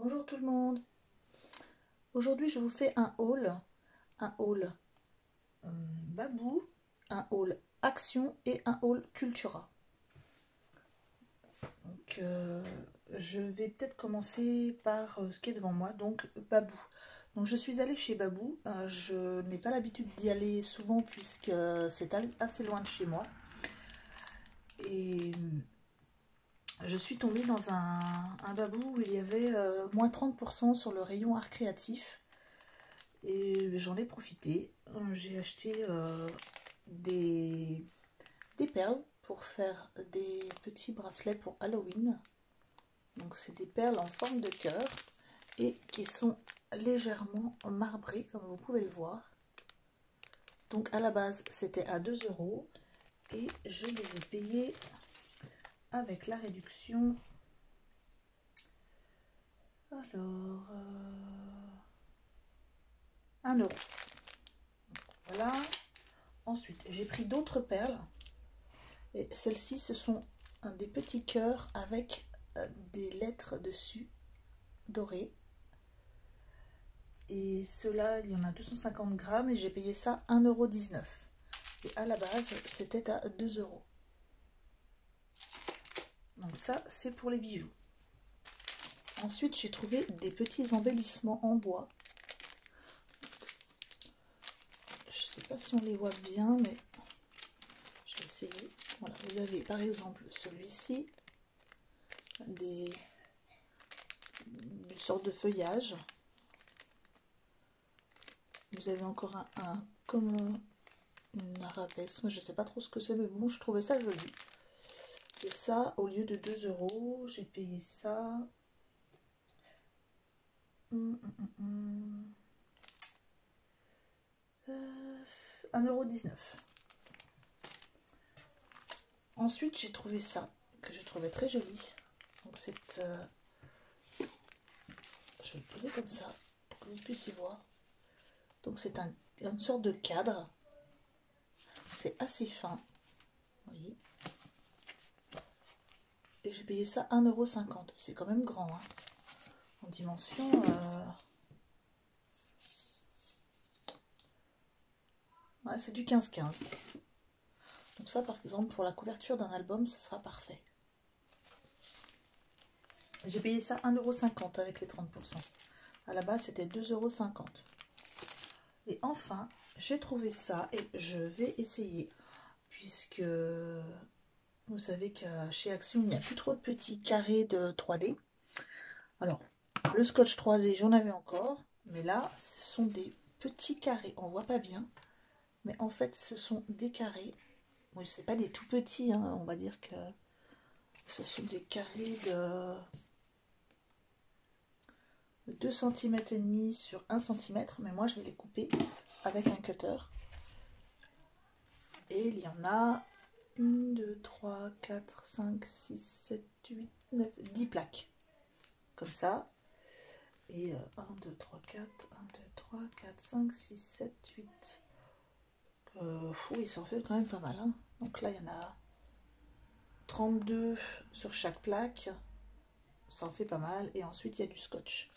Bonjour tout le monde. Aujourd'hui je vous fais un haul Babou, un haul Action et un haul Cultura. Donc je vais peut-être commencer par ce qui est devant moi, donc Babou. Donc je suis allée chez Babou, je n'ai pas l'habitude d'y aller souvent puisque c'est assez loin de chez moi. Et je suis tombée dans un Babou où il y avait moins 30% sur le rayon art créatif. Et j'en ai profité. J'ai acheté des perles pour faire des petits bracelets pour Halloween. Donc c'est des perles en forme de cœur et qui sont légèrement marbrées comme vous pouvez le voir. Donc à la base c'était à 2 € et je les ai payés avec la réduction. Alors 1 €. Voilà. Ensuite j'ai pris d'autres perles. Et celles-ci, ce sont des petits cœurs avec des lettres dessus, dorées. Et ceux-là, il y en a 250 grammes et j'ai payé ça 1,19 €. Et à la base, c'était à 2 €. Donc ça, c'est pour les bijoux. Ensuite, j'ai trouvé des petits embellissements en bois. Je ne sais pas si on les voit bien, mais je vais essayer. Voilà, vous avez par exemple celui-ci, une sorte de feuillage. Vous avez encore un comme une arabesque. Moi, je sais pas trop ce que c'est, mais bon, je trouvais ça joli. Et ça, au lieu de 2 €, j'ai payé ça 1,19 €. Ensuite, j'ai trouvé ça, que je trouvais très joli. Donc, je vais le poser comme ça, pour que vous puissiez voir. Donc, c'est une sorte de cadre. C'est assez fin. Vous voyez. Et j'ai payé ça 1,50 €. C'est quand même grand, hein. En dimension. Ouais, c'est du 15-15. Donc ça, par exemple, pour la couverture d'un album, ça sera parfait. J'ai payé ça 1,50 € avec les 30%. À la base, c'était 2,50 €. Et enfin, j'ai trouvé ça et je vais essayer. Puisque vous savez que chez Action, il n'y a plus trop de petits carrés de 3D. Alors, le scotch 3D, j'en avais encore. Mais là, ce sont des petits carrés. On ne voit pas bien. Mais en fait, ce sont des carrés. Oui, c'est pas des tout petits, hein. On va dire que ce sont des carrés de 2,5 cm sur 1 cm, mais moi je vais les couper avec un cutter. Et il y en a 1, 2, 3, 4, 5, 6, 7, 8, 9, 10 plaques. Comme ça. Et 1, 2, 3, 4, 1, 2, 3, 4, 5, 6, 7, 8. Oui, ça en fait quand même pas mal, hein. Donc là, il y en a 32 sur chaque plaque. Ça en fait pas mal. Et ensuite, il y a du scotch.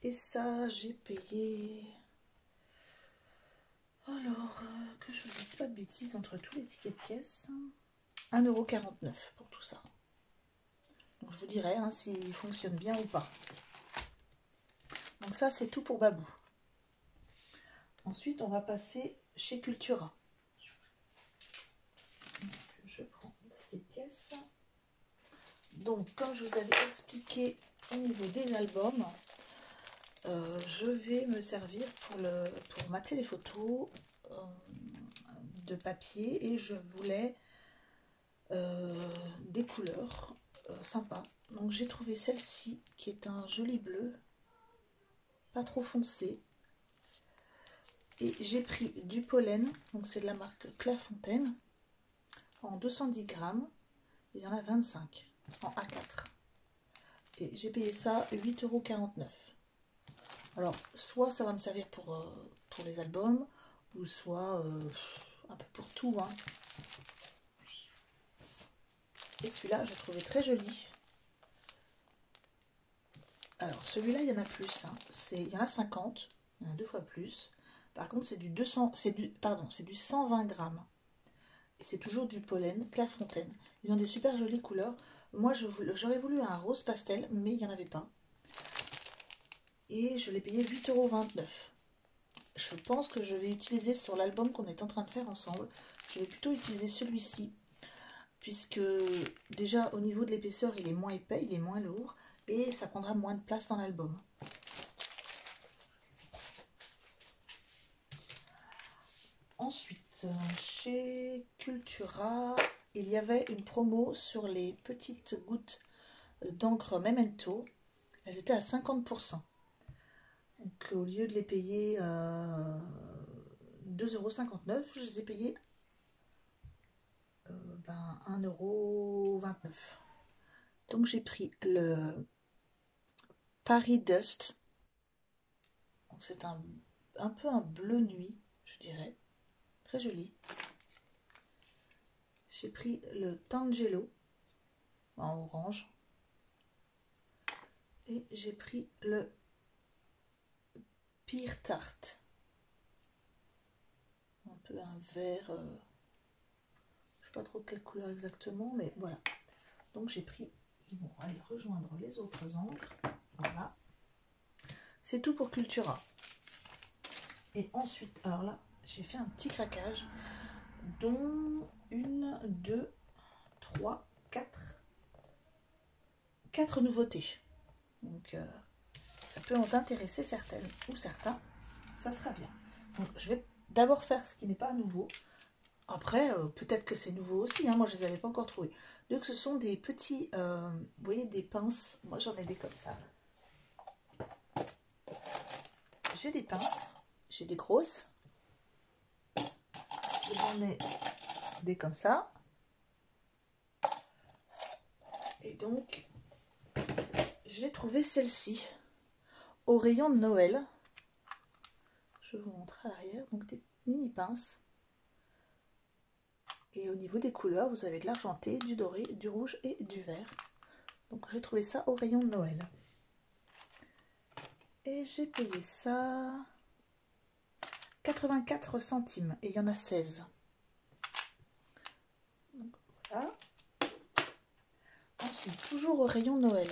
Et ça, j'ai payé... Alors, que je ne dise pas de bêtises, entre tous les tickets de caisse, 1,49 € pour tout ça. Donc je vous dirai hein, s'il fonctionne bien ou pas. Donc ça, c'est tout pour Babou. Ensuite, on va passer chez Cultura. Donc, je prends le ticket de caisse. Donc, comme je vous avais expliqué au niveau des albums, je vais me servir pour mater les photos de papier et je voulais des couleurs sympas. Donc j'ai trouvé celle-ci qui est un joli bleu, pas trop foncé. Et j'ai pris du pollen, donc c'est de la marque Clairefontaine, en 210 grammes. Il y en a 25 en A4. Et j'ai payé ça 8,49 €. Alors, soit ça va me servir pour les albums, ou soit un peu pour tout, hein. Et celui-là, je l'ai trouvé très joli. Alors celui-là, il y en a plus. Hein. Il y en a 50. Il y en a 2 fois plus. Par contre, c'est du 200, c'est du 120 grammes. Et c'est toujours du pollen Clairefontaine. Ils ont des super jolies couleurs. Moi, j'aurais voulu un rose pastel, mais il n'y en avait pas. Et je l'ai payé 8,29 €. Je pense que je vais utiliser sur l'album qu'on est en train de faire ensemble. Je vais plutôt utiliser celui-ci. Puisque déjà au niveau de l'épaisseur, il est moins épais, il est moins lourd. Et ça prendra moins de place dans l'album. Ensuite, chez Cultura, il y avait une promo sur les petites gouttes d'encre Memento. Elles étaient à 50%. Donc au lieu de les payer 2,59 €, je les ai payées 1,29 €. Donc j'ai pris le Paris Dust. C'est un peu un bleu nuit, je dirais. Très joli. J'ai pris le Tangelo en orange. Et j'ai pris le Pire Tarte. Un peu un vert. Je ne sais pas trop quelle couleur exactement, mais voilà. Donc j'ai pris. Ils vont aller rejoindre les autres encres. Voilà. C'est tout pour Cultura. Et ensuite, alors là, j'ai fait un petit craquage, dont 1, 2, 3, 4 nouveautés. Donc ça peut en intéresser certaines ou certains. Ça sera bien. Donc je vais d'abord faire ce qui n'est pas nouveau. Après, peut-être que c'est nouveau aussi. Hein, moi, je ne les avais pas encore trouvés. Donc ce sont des petits, vous voyez, des pinces. Moi, j'en ai des comme ça. J'ai des pinces. J'ai des grosses. J'en ai des comme ça. Et donc, j'ai trouvé celle-ci au rayon de Noël. Je vous montre à l'arrière. Donc, des mini pinces. Et au niveau des couleurs, vous avez de l'argenté, du doré, du rouge et du vert. Donc, j'ai trouvé ça au rayon de Noël. Et j'ai payé ça 84 centimes. Et il y en a 16. Donc, voilà. Ensuite, toujours au rayon Noël,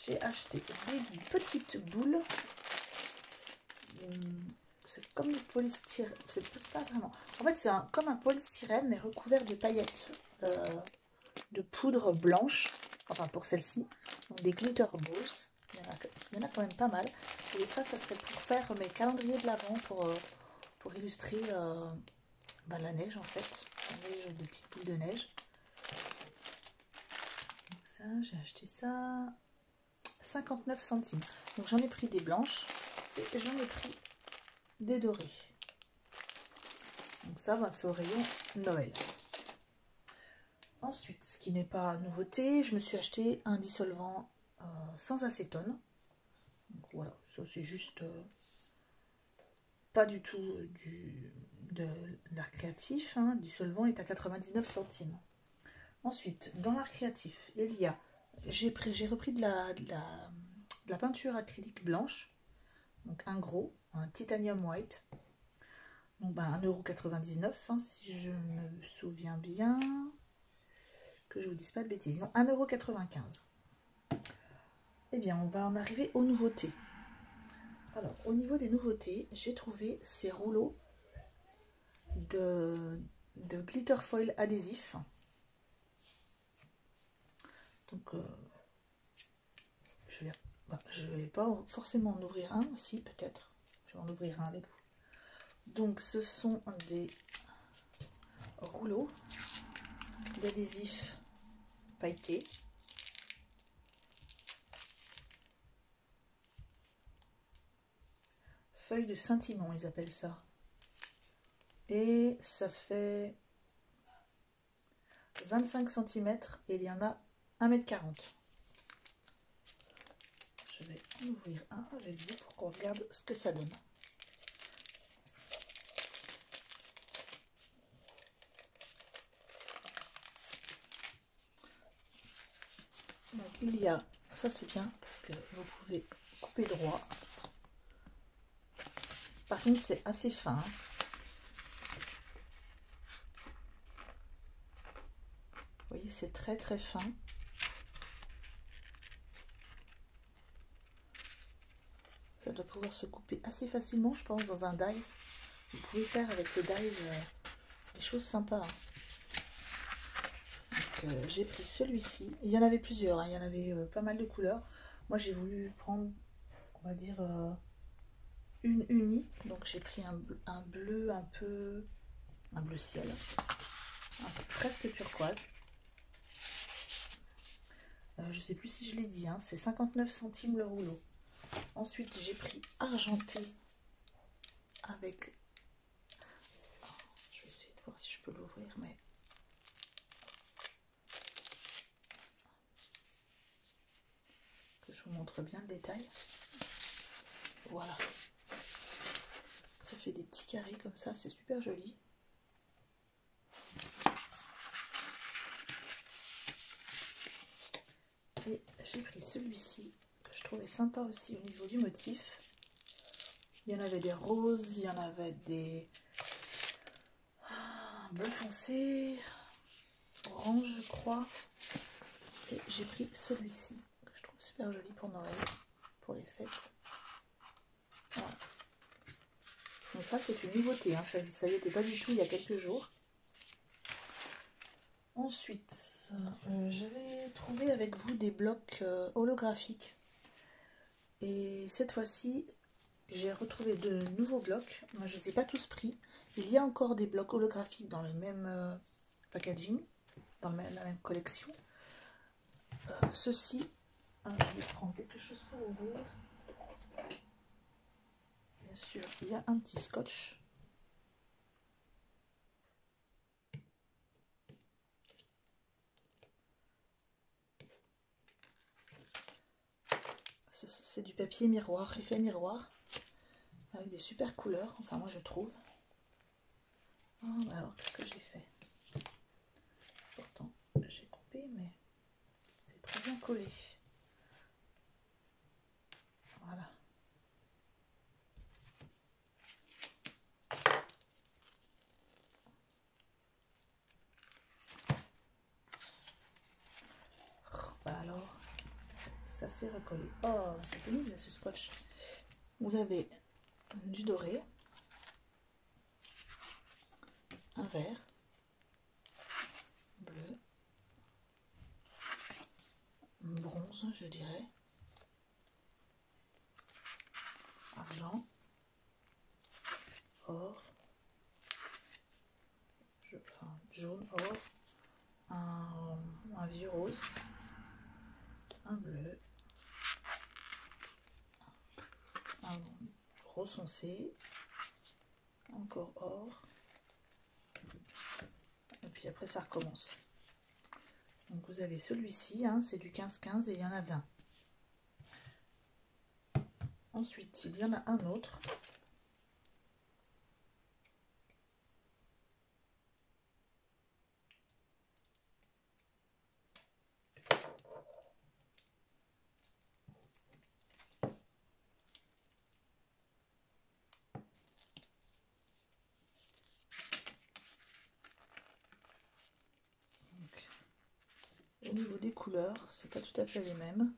j'ai acheté des petites boules. C'est comme du polystyrène. C'est pas vraiment. En fait, c'est comme un polystyrène, mais recouvert de paillettes de poudre blanche. Enfin, pour celle-ci. Donc, des glitter balls. Il y en a quand même pas mal. Et ça serait pour faire mes calendriers de l'Avent pour illustrer la neige, en fait. La neige, des petites boules de neige. J'ai acheté ça 59 centimes. Donc j'en ai pris des blanches et j'en ai pris des dorées. Donc ça, c'est au rayon Noël. Ensuite, ce qui n'est pas nouveauté, je me suis acheté un dissolvant sans acétone. Donc voilà, ça c'est juste pas du tout de l'art créatif. Hein. Le dissolvant est à 99 centimes. Ensuite, dans l'art créatif, il y a, j'ai repris de la peinture acrylique blanche, donc un gros, un titanium white, donc 1,99 €, hein, si je me souviens bien, que je vous dise pas de bêtises, non, 1,95 €. Eh bien, on va en arriver aux nouveautés. Alors, au niveau des nouveautés, j'ai trouvé ces rouleaux de glitter foil adhésif. Donc, je ne vais pas forcément en ouvrir un, si peut-être, je vais en ouvrir un avec vous. Donc ce sont des rouleaux d'adhésif pailleté. Feuille de Saint-Timon, ils appellent ça. Et ça fait 25 cm et il y en a 1,40 m. Je vais en ouvrir un avec vous pour qu'on regarde ce que ça donne. Donc, il y a Ça c'est bien parce que vous pouvez couper droit. Par contre c'est assez fin. Vous voyez, c'est très très fin. Ça doit pouvoir se couper assez facilement, je pense, dans un dies. Vous pouvez faire avec le dies des choses sympas. J'ai pris celui-ci. Il y en avait plusieurs, hein. Il y en avait pas mal de couleurs. Moi j'ai voulu prendre, on va dire, une unie. Donc j'ai pris un bleu un bleu ciel, presque turquoise. Je sais plus si je l'ai dit, hein, c'est 59 centimes le rouleau. Ensuite j'ai pris argenté avec... Je vais essayer de voir si je peux l'ouvrir, mais... que je vous montre bien le détail. Voilà. Ça fait des petits carrés comme ça, c'est super joli. Et j'ai pris celui-ci, que je trouvais sympa aussi au niveau du motif. Il y en avait des roses, il y en avait des bleu foncé, orange je crois. Et j'ai pris celui-ci, que je trouve super joli pour Noël, pour les fêtes. Voilà. Donc ça c'est une nouveauté, hein. Ça y était pas du tout il y a quelques jours. Ensuite, j'avais trouvé avec vous des blocs holographiques. Et cette fois-ci, j'ai retrouvé de nouveaux blocs. Moi, je ne les ai pas tous pris. Il y a encore des blocs holographiques dans le même packaging, dans la même collection. Ceci, je vais prendre quelque chose pour ouvrir. Bien sûr, il y a un petit scotch. C'est du papier miroir, effet miroir, avec des super couleurs, enfin moi je trouve. Oh, alors qu'est-ce que j'ai fait? Pourtant j'ai coupé, mais c'est très bien collé. Voilà. Bah alors, ça s'est recollé. Oh, c'est pénible ce scotch. Vous avez du doré, un vert, bleu, bronze, je dirais, argent, or, enfin jaune, or, un vieux rose, un bleu, un rose foncé, encore or, et puis après ça recommence. Donc vous avez celui-ci, hein, c'est du 15-15 et il y en a 20. Ensuite, il y en a un autre. Donc, au niveau des couleurs, c'est pas tout à fait les mêmes.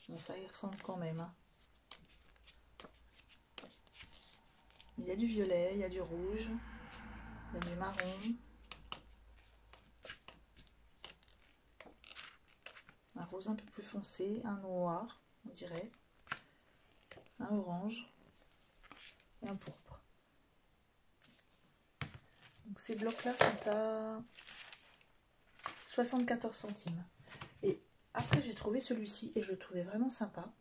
Bon, ça y ressemble quand même, hein. Il y a du violet, il y a du rouge, il y a du marron, un rose un peu plus foncé, un noir, on dirait, un orange et un pourpre. Donc ces blocs-là sont à 74 centimes. Et après, j'ai trouvé celui-ci et je le trouvais vraiment sympa.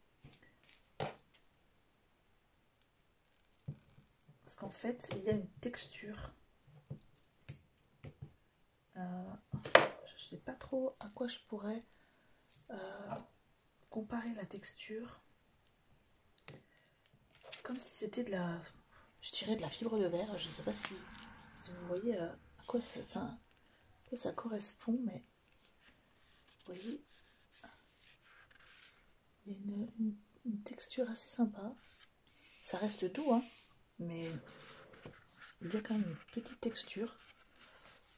Parce qu'en fait, il y a une texture. Je ne sais pas trop à quoi je pourrais comparer la texture. Comme si c'était de la, je dirais de la fibre de verre. Je ne sais pas si vous voyez à quoi ça correspond, mais vous voyez, Il y a une texture assez sympa. Ça reste doux, hein, mais il y a quand même une petite texture.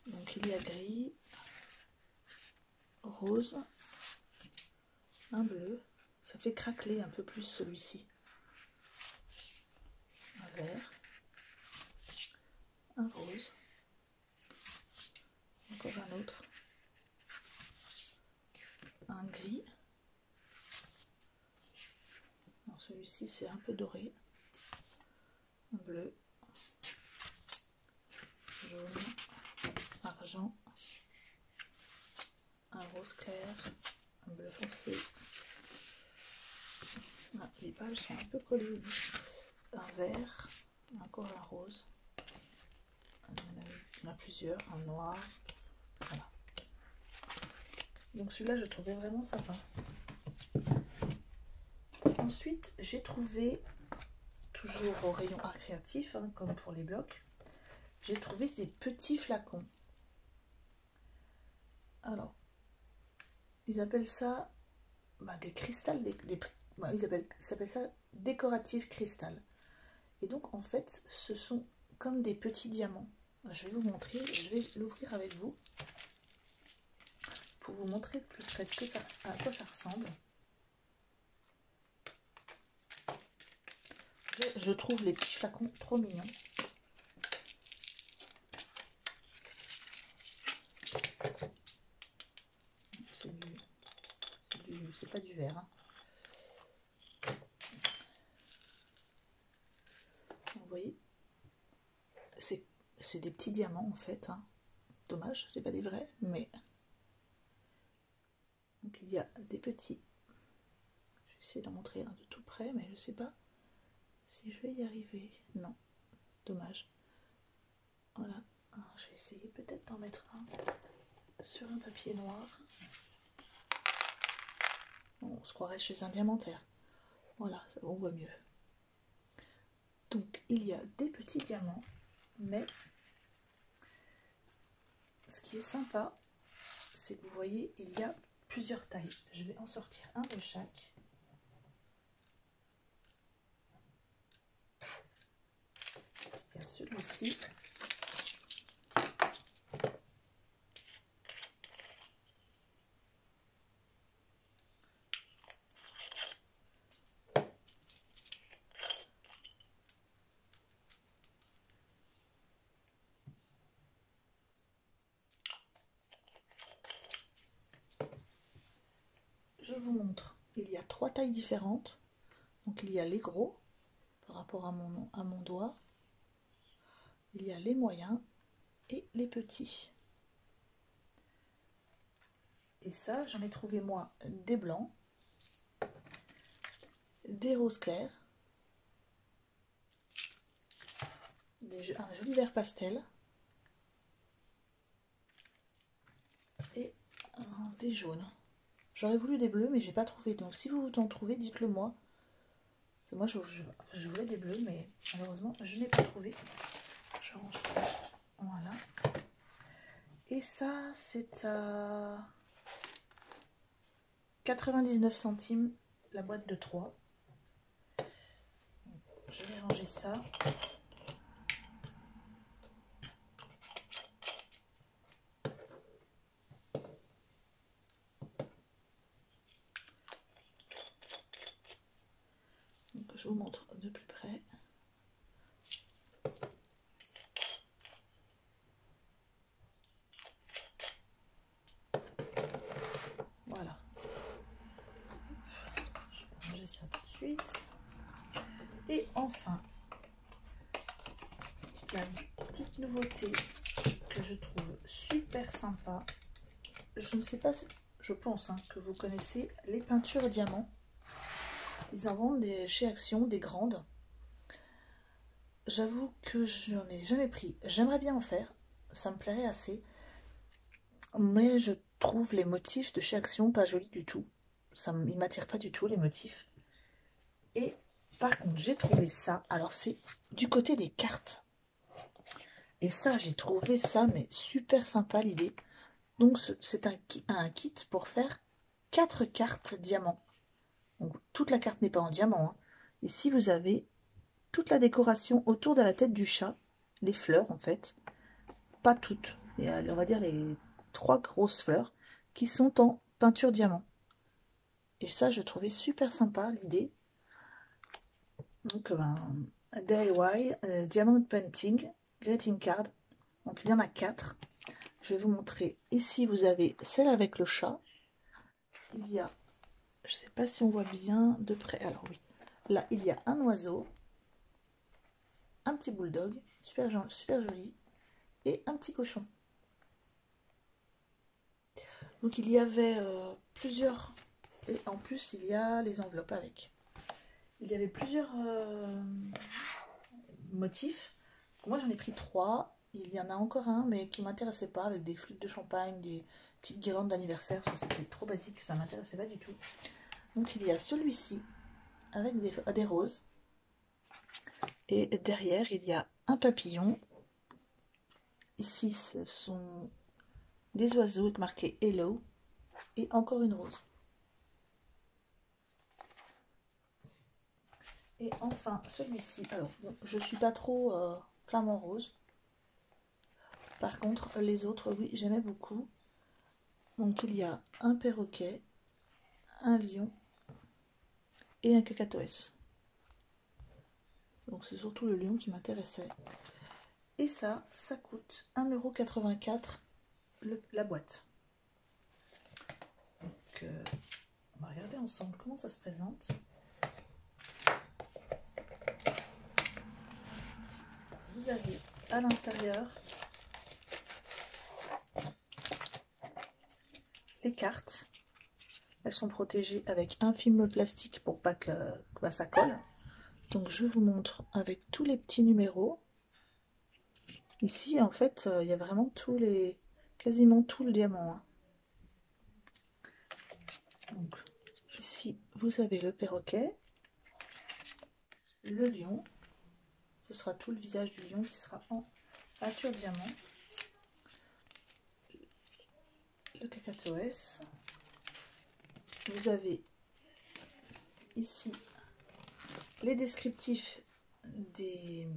Donc il y a gris, rose, un bleu. Ça fait craqueler un peu plus celui-ci. Un vert, un rose, encore un autre, un gris. Celui-ci c'est un peu doré, un bleu, jaune, argent, un rose clair, un bleu foncé. Ah, les pages sont un peu collées au bout. Un vert, encore un rose. Il y en a plusieurs, un noir. Voilà. Donc celui-là, je trouvais vraiment sympa. Ensuite, j'ai trouvé, toujours au rayon art créatif, hein, comme pour les blocs, j'ai trouvé des petits flacons. Alors, ils appellent ça des cristals, ils appellent ça décoratif cristal. Et donc, en fait, ce sont comme des petits diamants. Je vais vous montrer, je vais l'ouvrir avec vous pour vous montrer de plus près à quoi ça ressemble. Je trouve les petits flacons trop mignons. C'est pas du verre. Hein. Vous voyez, c'est des petits diamants en fait. Hein. Dommage, c'est pas des vrais, mais donc il y a des petits. Je vais essayer d'en montrer un de tout près, mais je sais pas si je vais y arriver. Non, dommage. Voilà, alors, je vais essayer peut-être d'en mettre un sur un papier noir. On se croirait chez un diamantaire. Voilà, ça on voit mieux. Donc il y a des petits diamants, mais ce qui est sympa, c'est que vous voyez, il y a plusieurs tailles. Je vais en sortir un de chaque. Il y a celui-ci. Je vous montre, il y a 3 tailles différentes. Donc il y a les gros par rapport à mon doigt. Il y a les moyens et les petits. Et ça, j'en ai trouvé moi des blancs, des roses clairs, un joli vert pastel et des jaunes. J'aurais voulu des bleus, mais j'ai pas trouvé. Donc si vous en trouvez, dites-le moi. Moi, je voulais des bleus, mais malheureusement, je n'ai pas trouvé. Je range ça. Voilà. Et ça, c'est à 99 centimes la boîte de 3. Je vais ranger ça. Donc, je vous montre de plus près. Voilà. Je vais ranger ça tout de suite. Et enfin, la petite nouveauté que je trouve super sympa, je ne sais pas, je pense que vous connaissez les peintures diamants. Ils en vendent chez Action, des grandes. J'avoue que je n'en ai jamais pris. J'aimerais bien en faire, ça me plairait assez. Mais je trouve les motifs de chez Action pas jolis du tout. Ils ne m'attirent pas du tout, les motifs. Et par contre, j'ai trouvé ça. Alors, c'est du côté des cartes. Et ça, j'ai trouvé ça, mais super sympa l'idée. Donc, c'est un kit pour faire 4 cartes diamants. Donc, toute la carte n'est pas en diamant, hein. Ici, vous avez toute la décoration autour de la tête du chat, les fleurs en fait, pas toutes, et on va dire les 3 grosses fleurs qui sont en peinture diamant. Et ça, je trouvais super sympa l'idée. Donc, DIY, Diamond Painting, Greeting Card. Donc, il y en a 4. Je vais vous montrer. Ici, vous avez celle avec le chat. Il y a, je ne sais pas si on voit bien de près. Alors oui, là, il y a un oiseau, un petit bulldog, super joli, et un petit cochon. Donc, il y avait plusieurs... Et en plus, il y a les enveloppes avec. Il y avait plusieurs motifs. Moi, j'en ai pris 3. Il y en a encore un, mais qui ne m'intéressait pas, avec des flûtes de champagne, des petites guirlandes d'anniversaire. Ça, c'était trop basique, ça ne m'intéressait pas du tout. Donc, il y a celui-ci, avec des roses. Et derrière, il y a un papillon. Ici, ce sont des oiseaux avec marqué Hello. Et encore une rose. Et enfin, celui-ci. Alors, bon, je suis pas trop flamant rose. Par contre, les autres, oui, j'aimais beaucoup. Donc, il y a un perroquet, un lion et un cacatoès. Donc, c'est surtout le lion qui m'intéressait. Et ça coûte 1,84 € la boîte. Donc, on va regarder ensemble comment ça se présente. Vous avez à l'intérieur les cartes. Elles sont protégées avec un film plastique pour pas que ça colle. Donc je vous montre avec tous les petits numéros. Ici en fait il y a vraiment quasiment tout le diamant, hein. Donc ici vous avez le perroquet, le lion. Ce sera tout le visage du lion qui sera en peinture diamant. Le cacatoès. Vous avez ici les descriptifs des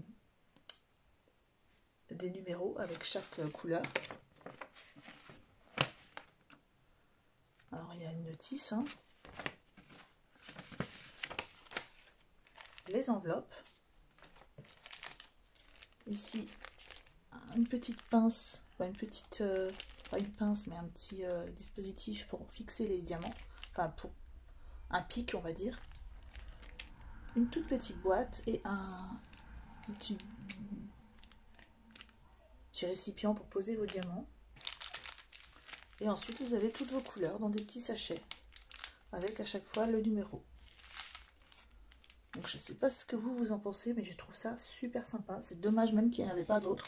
numéros avec chaque couleur. Alors il y a une notice, hein. Les enveloppes. Ici une petite pince, pas une pince, mais un petit dispositif pour fixer les diamants, enfin pour un pic on va dire. Une toute petite boîte et un petit récipient pour poser vos diamants. Et ensuite vous avez toutes vos couleurs dans des petits sachets avec à chaque fois le numéro. Donc je ne sais pas ce que vous en pensez, mais je trouve ça super sympa. C'est dommage même qu'il n'y en avait pas d'autres.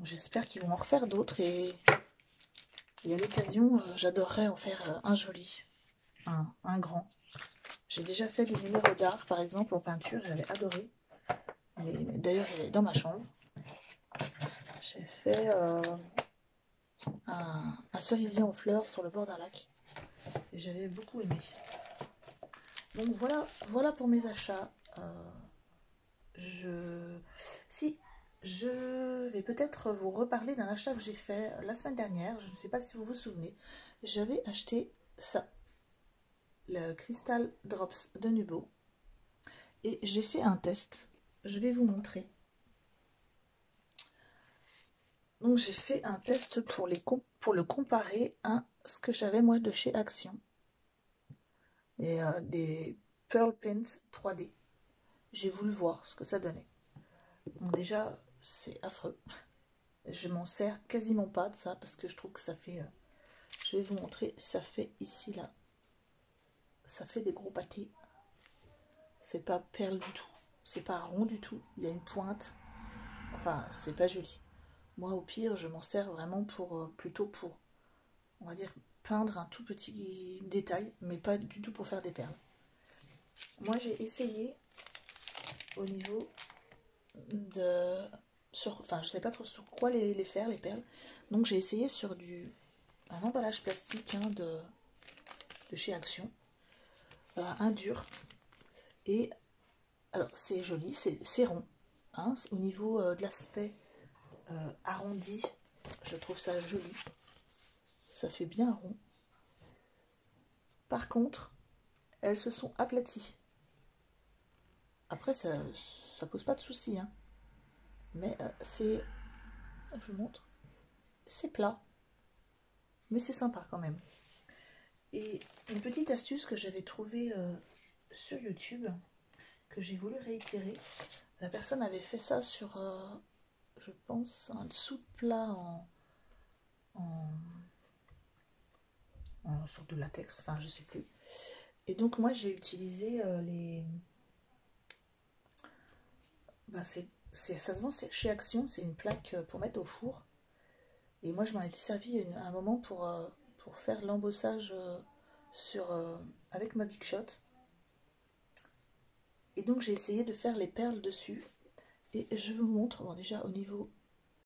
J'espère qu'ils vont en refaire d'autres et à l'occasion, j'adorerais en faire un joli, un grand. J'ai déjà fait des numéros d'art, par exemple, en peinture, j'avais adoré. D'ailleurs, il est dans ma chambre. J'ai fait un cerisier en fleurs sur le bord d'un lac. Et j'avais beaucoup aimé. Donc voilà pour mes achats. Je vais peut-être vous reparler d'un achat que j'ai fait la semaine dernière. Je ne sais pas si vous vous souvenez. J'avais acheté ça, le Crystal Drops de Nubo. Et j'ai fait un test. Je vais vous montrer. Donc j'ai fait un test pour le comparer à ce que j'avais moi de chez Action. Des Pearl Pins 3D. J'ai voulu voir ce que ça donnait. Donc déjà, c'est affreux. Je m'en sers quasiment pas de ça parce que je trouve que ça fait... je vais vous montrer, ça fait ici, là. Ça fait des gros pâtés. C'est pas perle du tout. C'est pas rond du tout. Il y a une pointe. Enfin, c'est pas joli. Moi, au pire, je m'en sers vraiment pour plutôt pour, on va dire, peindre un tout petit détail, mais pas du tout pour faire des perles. Moi, j'ai essayé au niveau de... enfin, je sais pas trop sur quoi les faire, les perles. Donc, j'ai essayé sur un emballage plastique, hein, de chez Action. un dur. Et alors c'est joli, c'est rond. Hein, au niveau de l'aspect arrondi, je trouve ça joli. Ça fait bien rond. Par contre, elles se sont aplaties. Après, ça pose pas de soucis. Hein. Mais c'est... Je vous montre. C'est plat. Mais c'est sympa quand même. Et une petite astuce que j'avais trouvée sur YouTube, que j'ai voulu réitérer. La personne avait fait ça sur, je pense, un dessous de plat en sorte de latex, enfin je sais plus. Et donc moi j'ai utilisé les... Ben, ça se vend chez Action, c'est une plaque pour mettre au four. Et moi je m'en étais servi un moment pour faire l'embossage avec ma Big Shot. Et donc j'ai essayé de faire les perles dessus. Et je vous montre, bon, déjà au niveau